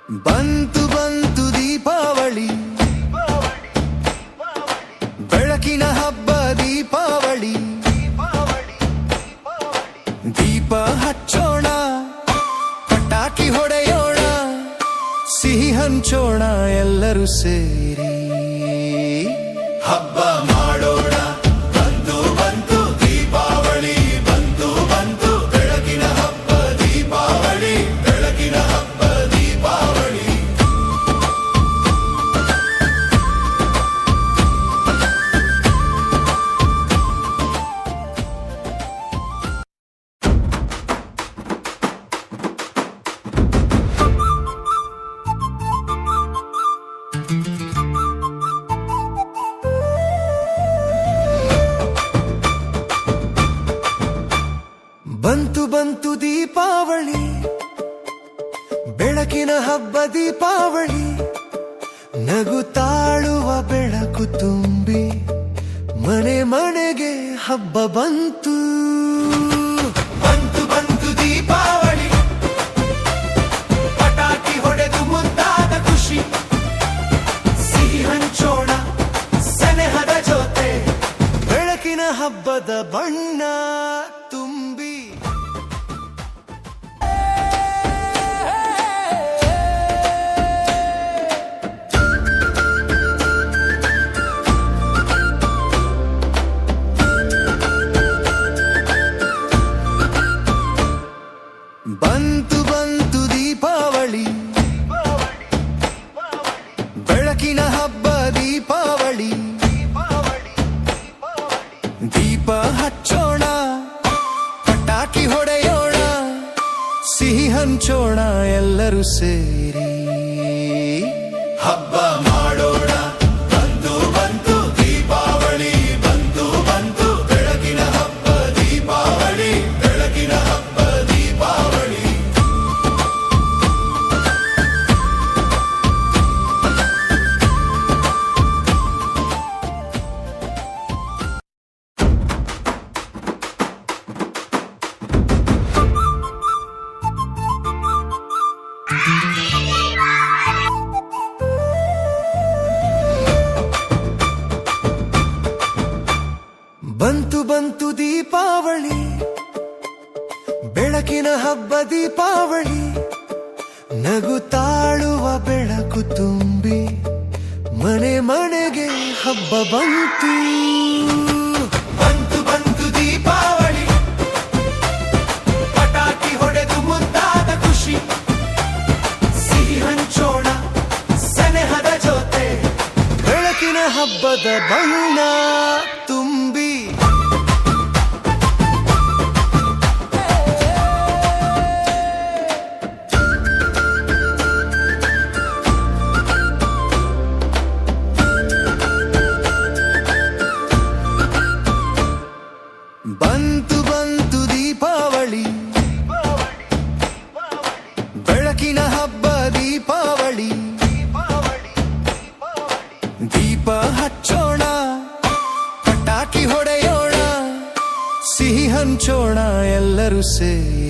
ಬಂತು ಬಂತು ದೀಪಾವಳಿ, ಬೆಳಕಿನ ಹಬ್ಬ ದೀಪಾವಳಿ. ದೀಪ ಹಚ್ಚೋಣ, ಪಟಾಕಿ ಹೊಡೆಯೋಣ, ಸಿಹಿ ಹಂಚೋಣ ಎಲ್ಲರೂ ಸೇರಿ ಹಬ್ಬ ಮಾಡೋಣ. ಬಂತು ಬಂತು ದೀಪಾವಳಿ, ಬಂತು ಬಂತು ಬೆಳಕಿನ ಹಬ್ಬ ದೀಪಾವಳಿ, ಬೆಳಕಿನ ಹಬ್ಬ ದೀಪಾವಳಿ. ಬಂತು ಬಂತು ದೀಪಾವಳಿ, ಬೆಳಕಿನ ಹಬ್ಬ ದೀಪಾವಳಿ. ನಗುತ್ತಾಳುವ ಬೆಳಕು ತುಂಬಿ ಮನೆ ಮನೆಗೆ ಹಬ್ಬ ಬಂತು. ಬಂತು ಬಂತು ದೀಪಾವಳಿ, ಪಟಾಕಿ ಹೊಡೆದು ಮುದ್ದಾದ ಖುಷಿ, ಸಿಹಿ ಹಂಚೋಣ ಸನೆಹದ ಜೊತೆ, ಬೆಳಕಿನ ಹಬ್ಬದ ಬಣ್ಣ ತುಂಬಿ. ಬಂತು ಬಂತು ದೀಪಾವಳಿ, ಬೆಳಕಿನ ಹಬ್ಬ ದೀಪಾವಳಿ. ದೀಪ ಹಚ್ಚೋಣ, ಪಟಾಕಿ ಹೊಡೆಯೋಣ, ಸಿಹಿ ಹಂಚೋಣ ಎಲ್ಲರೂ ಸೇರಿ ಹಬ್ಬ ಮಾಡೋಣ. ಬಂತು ಬಂತು ದೀಪಾವಳಿ, ಬಂತು ಬಂತು ಬೆಳಕಿನ ಹಬ್ಬ ದೀಪಾವಳಿ, ಬೆಳಕಿನ ಹಬ್ಬ ದೀಪಾವಳಿ. ಬಂತು ಬಂತು ದೀಪಾವಳಿ, ಬೆಳಕಿನ ಹಬ್ಬ ದೀಪಾವಳಿ. ನಗುತ್ತಾಳುವ ಬೆಳಕು ತುಂಬಿ ಮನೆ ಮನೆಗೆ ಹಬ್ಬ ಬಂತು. ಬಂತು ಬಂತು ದೀಪಾವಳಿ, ಪಟಾಕಿ ಹೊಡೆದು ಮುದ್ದಾದ ಖುಷಿ, ಸಿಹಿ ಹಂಚೋಣ ಸನೆಹದ ಜೊತೆ, ಬೆಳಕಿನ ಹಬ್ಬದ ಬಣ್ಣ ತುಂಬಿ. ಬಂತು ಬಂತು ದೀಪಾವಳಿ, ಬೆಳಕಿನ ಹಬ್ಬ ದೀಪಾವಳಿ. ದೀಪ ಹಚ್ಚೋಣ, ಪಟಾಕಿ ಹೊಡೆಯೋಣ, ಸಿಹಿ ಹಂಚೋಣ ಎಲ್ಲರೂ ಸೇರಿ